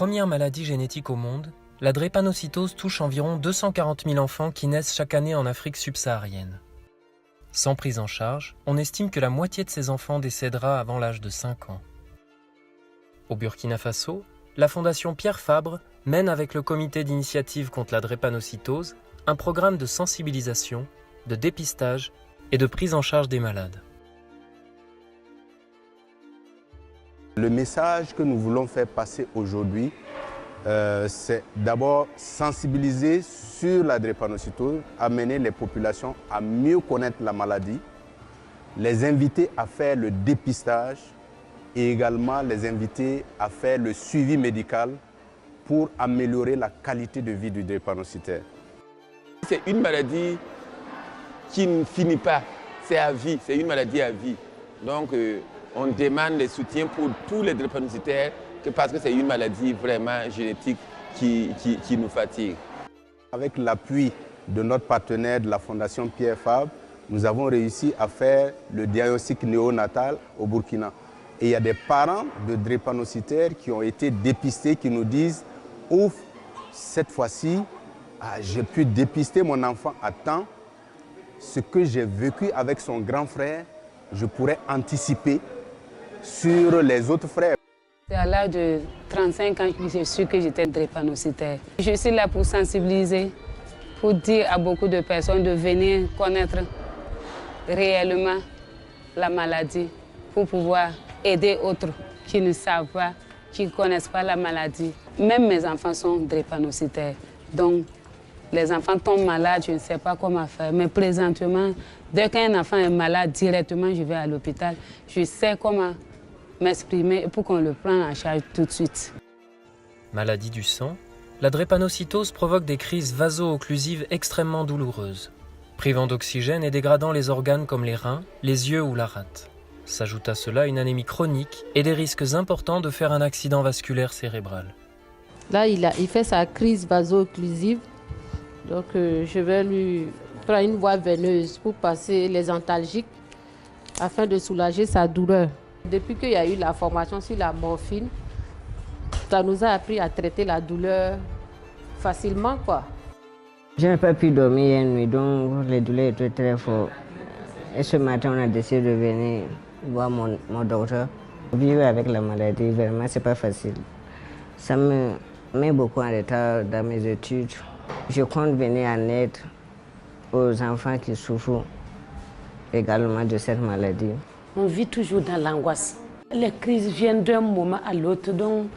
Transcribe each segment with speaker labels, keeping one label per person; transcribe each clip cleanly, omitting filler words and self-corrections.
Speaker 1: première maladie génétique au monde, la drépanocytose touche environ 240 000 enfants qui naissent chaque année en Afrique subsaharienne. Sans prise en charge, on estime que la moitié de ces enfants décédera avant l'âge de 5 ans. Au Burkina Faso, la Fondation Pierre Fabre mène avec le Comité d'initiative contre la drépanocytose un programme de sensibilisation, de dépistage et de prise en charge des malades.
Speaker 2: Le message que nous voulons faire passer aujourd'hui, c'est d'abord sensibiliser sur la drépanocytose, amener les populations à mieux connaître la maladie, les inviter à faire le dépistage et également les inviter à faire le suivi médical pour améliorer la qualité de vie du drépanocytaire.
Speaker 3: C'est une maladie qui ne finit pas, c'est à vie, c'est une maladie à vie. Donc on demande des soutiens pour tous les drépanocytaires parce que c'est une maladie vraiment génétique qui nous fatigue.
Speaker 2: Avec l'appui de notre partenaire de la Fondation Pierre Fabre, nous avons réussi à faire le diagnostic néonatal au Burkina. Et il y a des parents de drépanocytaires qui ont été dépistés, qui nous disent « Ouf, cette fois-ci, j'ai pu dépister mon enfant à temps. Ce que j'ai vécu avec son grand frère, je pourrais anticiper sur les autres frères. »
Speaker 4: C'est à l'âge de 35 ans que j'ai su que j'étais drépanocytaire. Je suis là pour sensibiliser, pour dire à beaucoup de personnes de venir connaître réellement la maladie, pour pouvoir aider autres qui ne savent pas, qui ne connaissent pas la maladie. Même mes enfants sont drépanocytaires. Donc, les enfants tombent malades, je ne sais pas comment faire. Mais présentement, dès qu'un enfant est malade, directement, je vais à l'hôpital. Je sais comment m'exprimer pour qu'on le prenne en charge tout de suite.
Speaker 1: Maladie du sang, la drépanocytose provoque des crises vaso-occlusives extrêmement douloureuses, privant d'oxygène et dégradant les organes comme les reins, les yeux ou la rate. S'ajoute à cela une anémie chronique et des risques importants de faire un accident vasculaire cérébral.
Speaker 5: Là, il fait sa crise vaso-occlusive. Donc, je vais lui prendre une voie veineuse pour passer les antalgiques afin de soulager sa douleur. Depuis qu'il y a eu la formation sur la morphine, ça nous a appris à traiter la douleur facilement, quoi.
Speaker 6: Je n'ai pas pu dormir une nuit, donc les douleurs étaient très fortes. Et ce matin, on a décidé de venir voir mon docteur. Vivre avec la maladie, vraiment, c'est pas facile. Ça me met beaucoup en retard dans mes études. Je compte venir en aide aux enfants qui souffrent également de cette maladie.
Speaker 7: On vit toujours dans l'angoisse. Les crises viennent d'un moment à l'autre, donc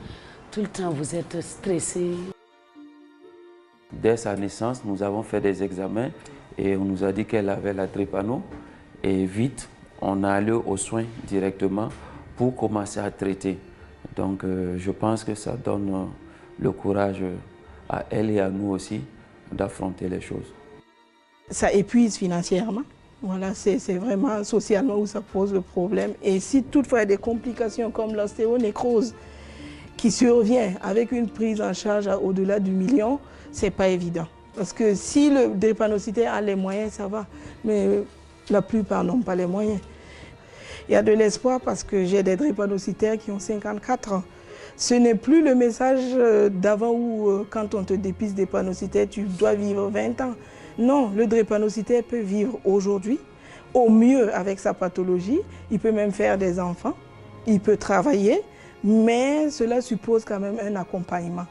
Speaker 7: tout le temps vous êtes stressé.
Speaker 8: Dès sa naissance, nous avons fait des examens et on nous a dit qu'elle avait la drépano. Et vite, on est allé aux soins directement pour commencer à traiter. Donc je pense que ça donne le courage à elle et à nous aussi d'affronter les choses.
Speaker 9: Ça épuise financièrement. Voilà, c'est vraiment socialement où ça pose le problème. Et si toutefois il y a des complications comme l'ostéonécrose qui survient avec une prise en charge au-delà du million, c'est pas évident. Parce que si le drépanocytaire a les moyens, ça va. Mais la plupart n'ont pas les moyens. Il y a de l'espoir parce que j'ai des drépanocytaires qui ont 54 ans. Ce n'est plus le message d'avant où quand on te dépiste drépanocytaire, tu dois vivre 20 ans. Non, le drépanocytaire peut vivre aujourd'hui, au mieux avec sa pathologie. Il peut même faire des enfants, il peut travailler, mais cela suppose quand même un accompagnement.